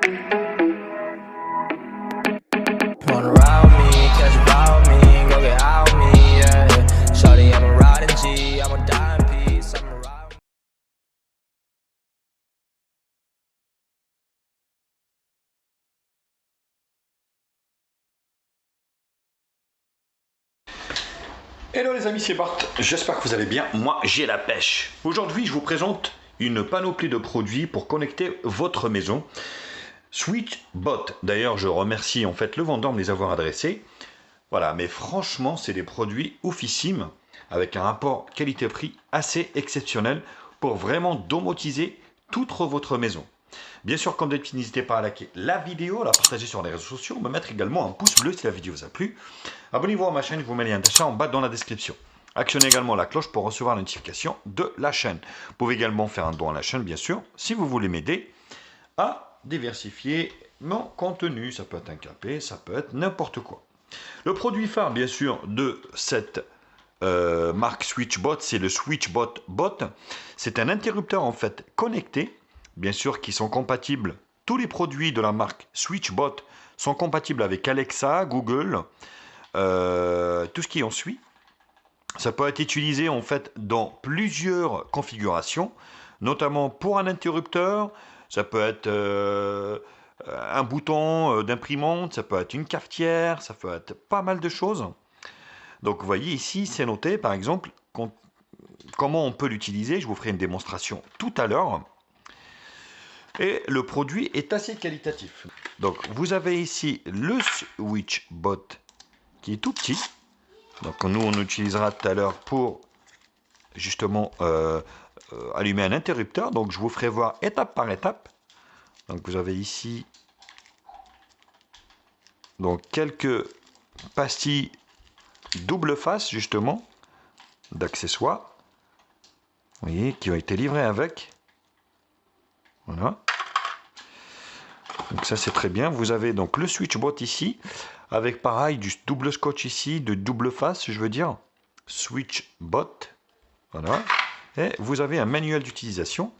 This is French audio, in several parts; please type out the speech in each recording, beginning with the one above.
Wanna ride with me, catch a vibe with me, go get out with me, yeah. Shorty, I'm a riding G, I'm a die in peace, I'm a ride. Hello les amis, c'est Bart, j'espère que vous allez bien, moi j'ai la pêche. Aujourd'hui je vous présente une panoplie de produits pour connecter votre maison. SwitchBot, d'ailleurs je remercie en fait le vendeur de me les avoir adressés. Voilà, mais franchement c'est des produits oufissimes avec un rapport qualité-prix assez exceptionnel pour vraiment domotiser toute votre maison. Bien sûr, comme d'habitude, n'hésitez pas à liker la vidéo, la partager sur les réseaux sociaux, me mettre également un pouce bleu si la vidéo vous a plu. Abonnez-vous à ma chaîne, je vous mets le lien d'achat en bas dans la description. Actionnez également la cloche pour recevoir la notification de la chaîne. Vous pouvez également faire un don à la chaîne, bien sûr, si vous voulez m'aider à diversifier mon contenu. Ça peut être un café, ça peut être n'importe quoi. Le produit phare, bien sûr, de cette marque SwitchBot, c'est le SwitchBot Bot. C'est un interrupteur en fait connecté, bien sûr, qui sont compatibles. Tous les produits de la marque SwitchBot sont compatibles avec Alexa, Google, tout ce qui en suit. Ça peut être utilisé en fait dans plusieurs configurations, notamment pour un interrupteur. Ça peut être un bouton d'imprimante, ça peut être une cafetière, ça peut être pas mal de choses. Donc vous voyez ici, c'est noté par exemple comment on peut l'utiliser. Je vous ferai une démonstration tout à l'heure. Et le produit est assez qualitatif. Donc vous avez ici le SwitchBot qui est tout petit. Donc nous on utilisera tout à l'heure pour justement allumer un interrupteur. Donc je vous ferai voir étape par étape. Donc vous avez ici donc quelques pastilles double face justement d'accessoires, vous voyez, qui ont été livrés avec. Voilà. Donc ça c'est très bien. Vous avez donc le SwitchBot ici avec pareil du double scotch ici, de double face, je veux dire SwitchBot. Voilà. Et vous avez un manuel d'utilisation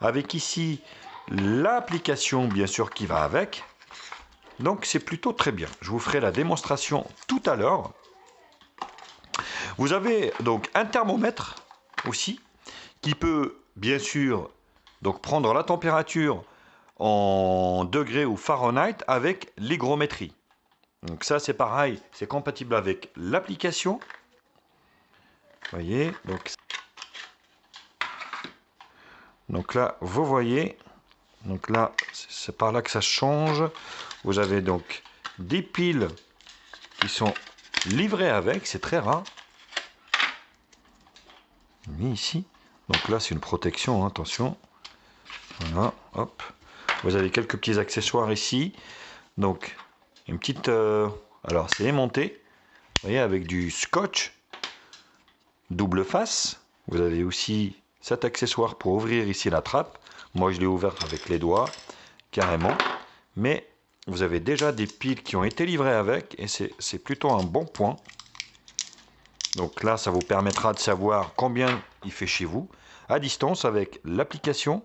avec ici l'application bien sûr qui va avec. Donc c'est plutôt très bien. Je vous ferai la démonstration tout à l'heure. Vous avez donc un thermomètre aussi qui peut bien sûr donc prendre la température en degrés ou Fahrenheit avec l'hygrométrie. Donc ça c'est pareil, c'est compatible avec l'application. Vous voyez, donc là vous voyez, donc là c'est par là que ça change. Vous avez donc des piles qui sont livrées avec, c'est très rare. Mis ici, donc là c'est une protection, hein, attention. Voilà, hop. Vous avez quelques petits accessoires ici. Donc une petite, alors c'est aimanté, vous voyez, avec du scotch double face. Vous avez aussi cet accessoire pour ouvrir ici la trappe. Moi je l'ai ouverte avec les doigts carrément, mais vous avez déjà des piles qui ont été livrées avec et c'est plutôt un bon point. Donc là ça vous permettra de savoir combien il fait chez vous à distance avec l'application.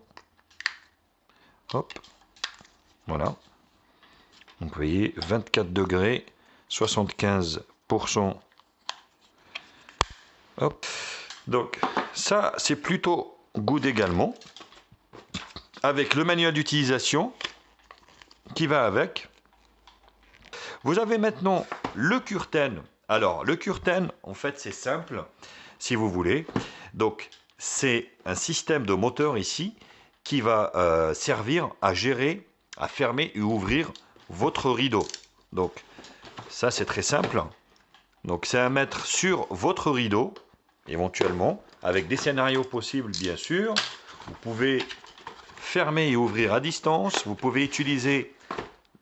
Hop, voilà. Donc vous voyez 24 degrés, 75%. Hop. Donc ça c'est plutôt good également. Avec le manuel d'utilisation qui va avec. Vous avez maintenant le curtain. Alors le curtain en fait c'est simple si vous voulez. Donc c'est un système de moteur ici qui va servir à gérer, à fermer et ouvrir votre rideau. Donc ça c'est très simple. Donc c'est à mettre sur votre rideau éventuellement avec des scénarios possibles bien sûr. Vous pouvez fermer et ouvrir à distance. Vous pouvez utiliser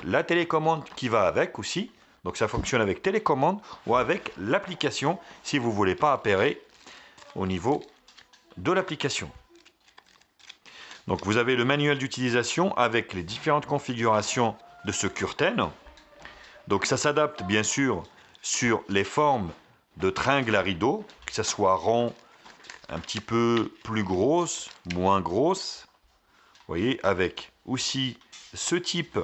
la télécommande qui va avec aussi. Donc ça fonctionne avec télécommande ou avec l'application si vous ne voulez pas appairer au niveau de l'application. Donc vous avez le manuel d'utilisation avec les différentes configurations de ce curtain. Donc ça s'adapte bien sûr sur les formes de tringles à rideau, que ce soit rond, un petit peu plus grosse, moins grosse. Vous voyez, avec aussi ce type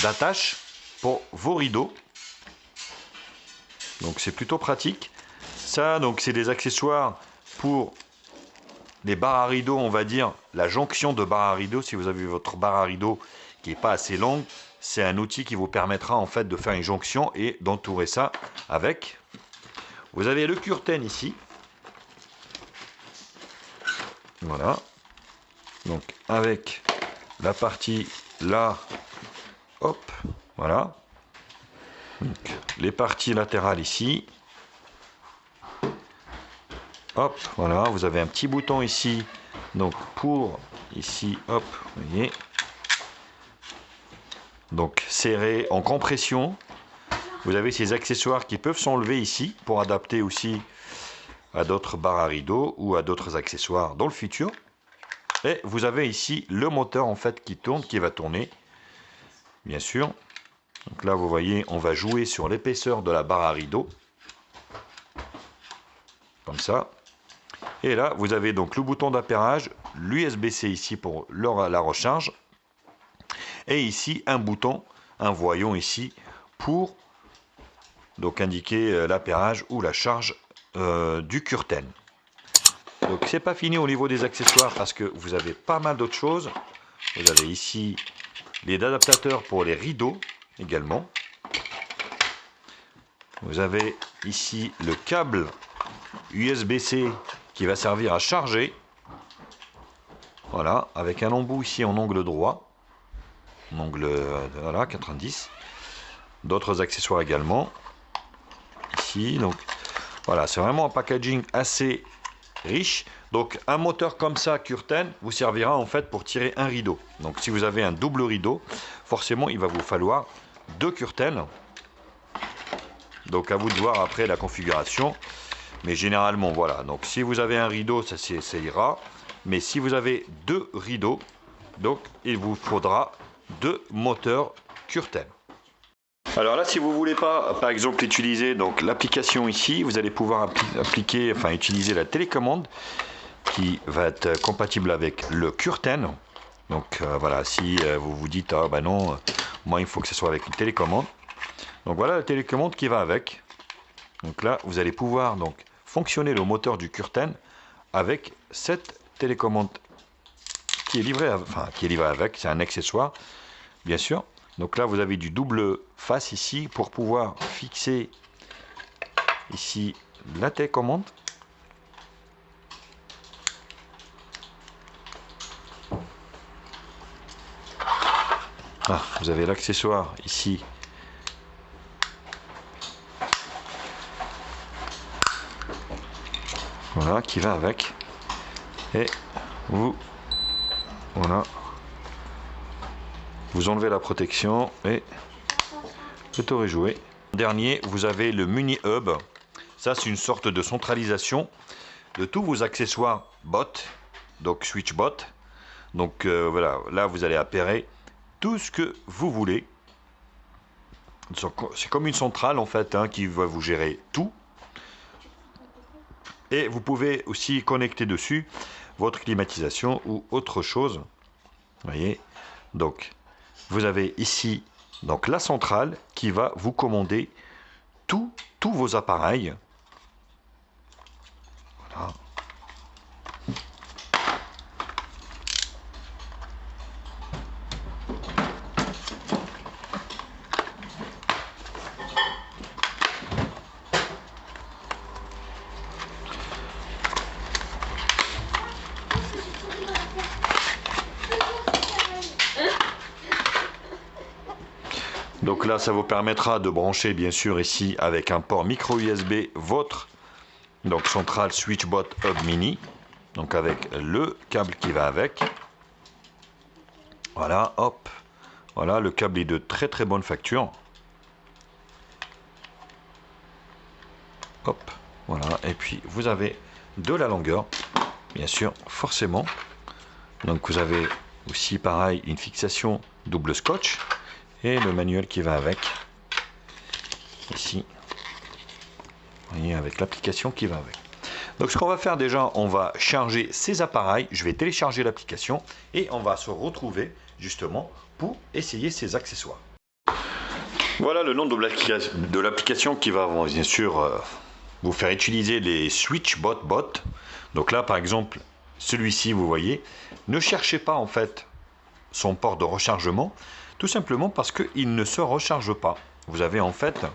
d'attache pour vos rideaux. Donc c'est plutôt pratique. Ça, donc c'est des accessoires pour les barres à rideaux, on va dire la jonction de barre à rideaux. Si vous avez votre barre à rideaux qui n'est pas assez longue, c'est un outil qui vous permettra en fait de faire une jonction et d'entourer ça avec. Vous avez le curtain ici. Voilà. Donc avec la partie là, hop, voilà. Donc, les parties latérales ici. Hop, voilà, vous avez un petit bouton ici. Donc pour ici, hop, vous voyez. Donc serré en compression. Vous avez ces accessoires qui peuvent s'enlever ici pour adapter aussi à d'autres barres à rideaux ou à d'autres accessoires dans le futur. Et vous avez ici le moteur en fait qui tourne, qui va tourner, bien sûr. Donc là vous voyez, on va jouer sur l'épaisseur de la barre à rideaux, comme ça. Et là vous avez donc le bouton d'appairage, l'USB-C ici pour la recharge, et ici un bouton, un voyant ici pour donc indiquer l'appairage ou la charge du curtain. Donc c'est pas fini au niveau des accessoires parce que vous avez pas mal d'autres choses. Vous avez ici les adaptateurs pour les rideaux également. Vous avez ici le câble USB-C qui va servir à charger. Voilà, avec un embout ici en angle droit. En angle voilà, 90. D'autres accessoires également. Ici, donc voilà, c'est vraiment un packaging assez riche. Donc un moteur comme ça curtain vous servira en fait pour tirer un rideau. Donc si vous avez un double rideau, forcément il va vous falloir 2 curtains. Donc à vous de voir après la configuration, mais généralement voilà. Donc si vous avez un rideau, ça ira, mais si vous avez 2 rideaux, donc il vous faudra 2 moteurs curtain. Alors là, si vous voulez pas, par exemple, utiliser donc l'application ici, vous allez pouvoir utiliser la télécommande qui va être compatible avec le curtain. Donc voilà, si vous vous dites ah ben non, moi il faut que ce soit avec une télécommande. Donc voilà la télécommande qui va avec. Donc là, vous allez pouvoir donc fonctionner le moteur du curtain avec cette télécommande qui est livrée, avec. C'est un accessoire, bien sûr. Donc là, vous avez du double face ici pour pouvoir fixer ici la télécommande. Ah, vous avez l'accessoire ici. Voilà, qui va avec. Et vous, voilà. Vous enlevez la protection et le tour est joué. Dernier, vous avez le Muni Hub. Ça, c'est une sorte de centralisation de tous vos accessoires bot, donc switch bot. Donc voilà, là vous allez appairer tout ce que vous voulez. C'est comme une centrale en fait qui va vous gérer tout. Et vous pouvez aussi connecter dessus votre climatisation ou autre chose. Vous voyez, donc vous avez ici donc la centrale qui va vous commander tous vos appareils. Voilà. Donc là, ça vous permettra de brancher bien sûr ici avec un port micro USB votre donc centrale SwitchBot Hub Mini, donc avec le câble qui va avec. Voilà, hop, voilà, le câble est de très très bonne facture. Hop, voilà, et puis vous avez de la longueur, bien sûr, forcément. Donc vous avez aussi pareil une fixation double scotch. Et le manuel qui va avec, ici, vous voyez, avec l'application qui va avec. Donc ce qu'on va faire déjà, on va charger ces appareils, je vais télécharger l'application et on va se retrouver justement pour essayer ces accessoires. Voilà le nom de l'application qui va bien sûr vous faire utiliser les SwitchBot Bot. Donc là par exemple, celui-ci vous voyez, ne cherchez pas en fait son port de rechargement, tout simplement parce qu'il ne se recharge pas. Vous avez en fait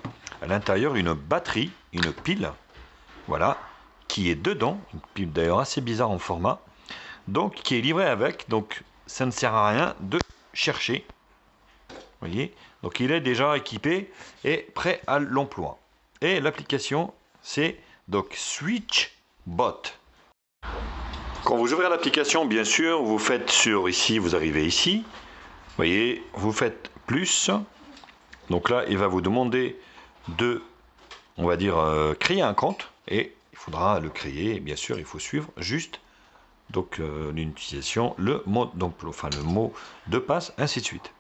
à l'intérieur une batterie, une pile, voilà, qui est dedans, une pile d'ailleurs assez bizarre en format, donc qui est livrée avec, donc ça ne sert à rien de chercher, vous voyez, donc il est déjà équipé et prêt à l'emploi. Et l'application c'est donc SwitchBot. Quand vous ouvrez l'application, bien sûr, vous faites sur ici, vous arrivez ici, vous voyez, vous faites plus. Donc là, il va vous demander de, on va dire, créer un compte. Et il faudra le créer, bien sûr, il faut suivre juste donc l'utilisation, le mot d'emploi, enfin le mot de passe, ainsi de suite.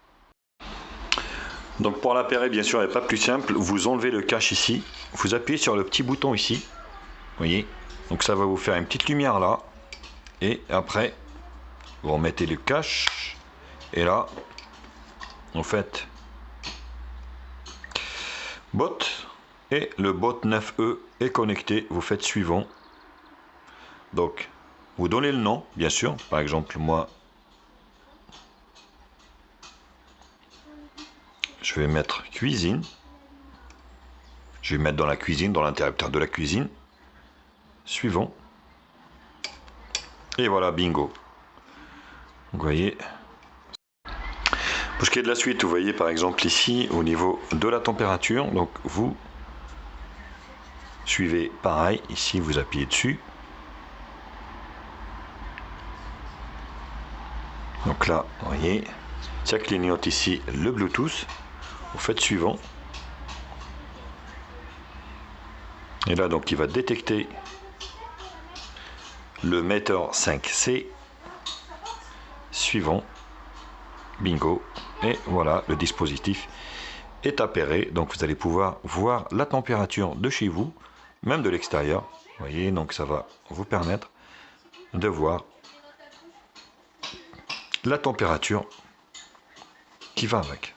Donc pour l'appairer, bien sûr, il n'est pas plus simple. Vous enlevez le cache ici, vous appuyez sur le petit bouton ici, vous voyez. Donc ça va vous faire une petite lumière là. Et après, vous remettez le cache. Et là, en fait, bot. Et le bot 9E est connecté. Vous faites suivant. Donc, vous donnez le nom, bien sûr. Par exemple, moi, je vais mettre cuisine. Je vais mettre dans la cuisine, dans l'interrupteur de la cuisine. Suivant. Et voilà, bingo. Vous voyez. Pour ce qui est de la suite, vous voyez par exemple ici, au niveau de la température, donc vous suivez pareil, ici vous appuyez dessus. Donc là, vous voyez, ça clignote ici le Bluetooth. Vous faites suivant. Et là, donc il va détecter le metteur 5C, suivant, bingo, et voilà, le dispositif est appairé, donc vous allez pouvoir voir la température de chez vous, même de l'extérieur, vous voyez, donc ça va vous permettre de voir la température qui va avec.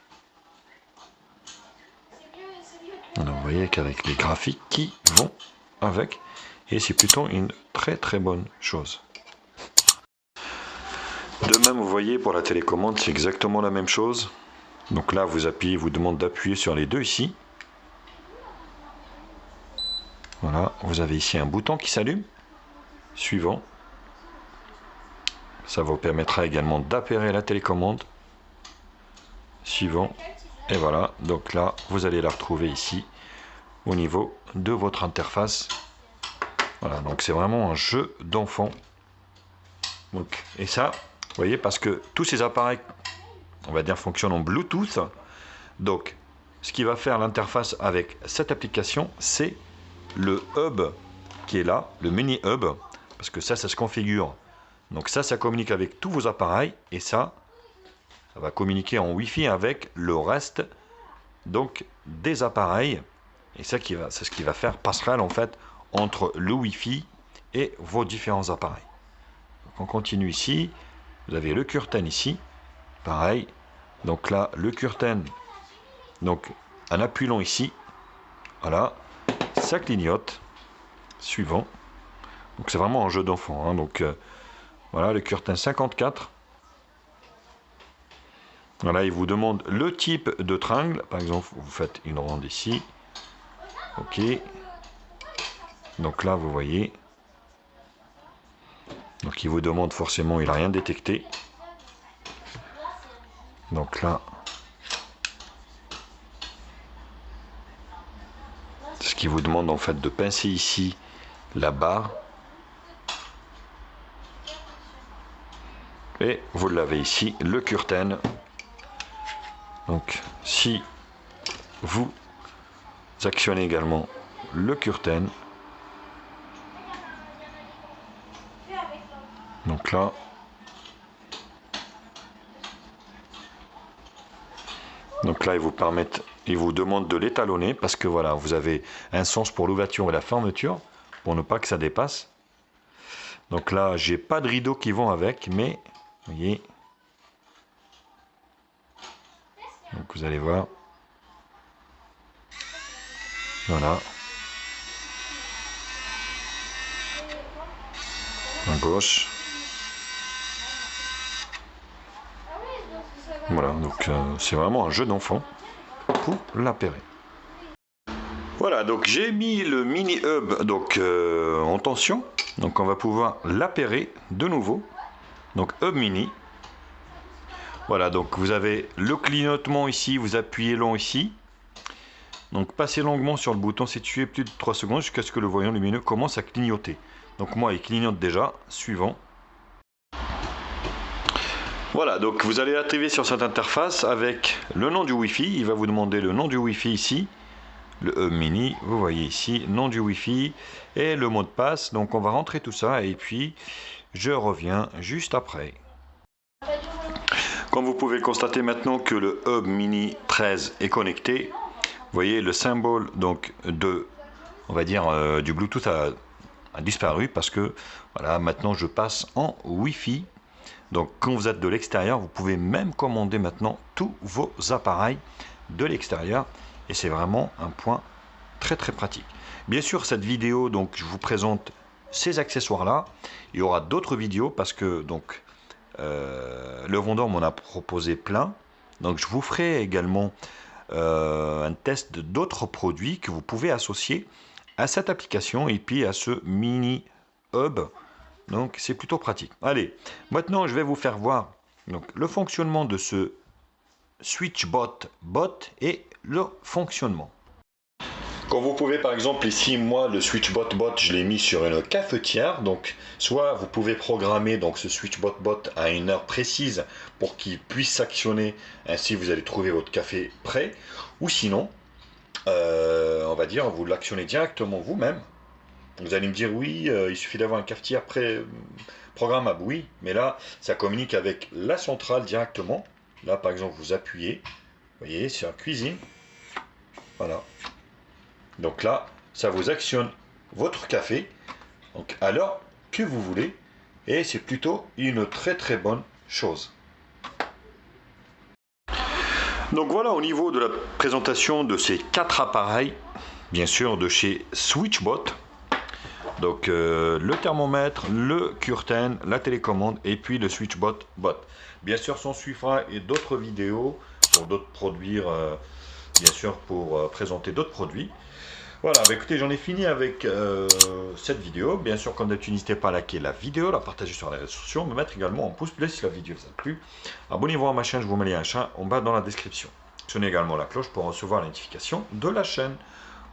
Alors, vous voyez qu'avec les graphiques qui vont avec, et c'est plutôt une très bonne chose. De même, vous voyez, pour la télécommande, c'est exactement la même chose. Donc là, vous appuyez, vous demande d'appuyer sur les deux ici. Voilà, vous avez ici un bouton qui s'allume. Suivant. Ça vous permettra également d'appairer la télécommande. Suivant. Et voilà, donc là, vous allez la retrouver ici, au niveau de votre interface. Voilà, donc c'est vraiment un jeu d'enfant. Donc, et ça, vous voyez, parce que tous ces appareils, on va dire, fonctionnent en Bluetooth. Donc, ce qui va faire l'interface avec cette application, c'est le hub qui est là, le mini hub, parce que ça se configure. Donc ça communique avec tous vos appareils, et ça va communiquer en Wi-Fi avec le reste donc des appareils. Et ça c'est ce qui va faire passerelle en fait entre le Wi-Fi et vos différents appareils. Donc on continue ici. Vous avez le curtain ici, pareil. Donc là, le curtain, donc en appuyant ici, voilà, ça clignote. Suivant. Donc c'est vraiment un jeu d'enfant. Hein. Donc voilà, le curtain 54. Voilà, il vous demande le type de tringle. Par exemple, vous faites une ronde ici. Ok. Donc là, vous voyez. Donc il vous demande forcément, il n'a rien détecté. Donc là, ce qui vous demande en fait de pincer ici la barre. Et vous l'avez ici, le curtain. Donc si vous actionnez également le curtain, donc là, il vous demande de l'étalonner parce que voilà, vous avez un sens pour l'ouverture et la fermeture. pour ne pas que ça dépasse. Donc là, j'ai pas de rideaux qui vont avec, mais vous voyez. Donc vous allez voir. Voilà. À gauche. Voilà, donc c'est vraiment un jeu d'enfant pour l'appairer. Voilà, donc j'ai mis le mini hub donc en tension, donc on va pouvoir l'appairer de nouveau. Donc hub mini. Voilà, donc vous avez le clignotement ici, vous appuyez long ici. Donc passez longuement sur le bouton situé plus de 3 secondes jusqu'à ce que le voyant lumineux commence à clignoter. Donc moi il clignote déjà, suivant. Voilà, donc vous allez arriver sur cette interface avec le nom du Wi-Fi. Il va vous demander le nom du Wi-Fi ici, le hub mini, vous voyez ici, nom du Wi-Fi et le mot de passe. Donc on va rentrer tout ça et puis je reviens juste après. Comme vous pouvez le constater maintenant que le hub mini 13 est connecté, vous voyez le symbole donc de, on va dire du Bluetooth a disparu parce que voilà, maintenant je passe en Wi-Fi. Donc quand vous êtes de l'extérieur, vous pouvez même commander maintenant tous vos appareils de l'extérieur et c'est vraiment un point très très pratique. Bien sûr, cette vidéo, donc je vous présente ces accessoires là. Il y aura d'autres vidéos parce que donc le vendeur m'en a proposé plein. Donc je vous ferai également un test d'autres produits que vous pouvez associer à cette application et puis à ce mini hub. Donc c'est plutôt pratique. Allez, maintenant je vais vous faire voir donc, le fonctionnement de ce SwitchBot bot et le fonctionnement. Comme vous pouvez par exemple ici, moi le SwitchBot bot je l'ai mis sur une cafetière. Donc soit vous pouvez programmer donc ce SwitchBot bot à une heure précise pour qu'il puisse s'actionner. Ainsi vous allez trouver votre café prêt. Ou sinon, on va dire vous l'actionnez directement vous-même. Vous allez me dire oui, il suffit d'avoir une cafetière programmable, oui, mais là, ça communique avec la centrale directement. Là, par exemple, vous appuyez, vous voyez, sur cuisine, voilà. Donc là, ça vous actionne votre café, donc à l'heure que vous voulez, et c'est plutôt une très très bonne chose. Donc voilà, au niveau de la présentation de ces 4 appareils, bien sûr de chez SwitchBot. Donc le thermomètre, le curtain, la télécommande et puis le SwitchBot bot. Bien sûr, s'en suivra et d'autres vidéos pour d'autres produits, bien sûr pour présenter d'autres produits. Voilà, bah écoutez, j'en ai fini avec cette vidéo. Bien sûr, comme d'habitude, n'hésitez pas à liker la vidéo, la partager sur les réseaux sociaux, me mettre également un pouce bleu si la vidéo vous a plu. Abonnez-vous à ma chaîne, je vous mets les liens en bas dans la description. Sonnez également la cloche pour recevoir la notification de la chaîne.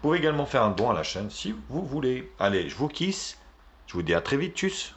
Vous pouvez également faire un don à la chaîne si vous voulez. Allez, je vous kiss. Je vous dis à très vite. Tchuss.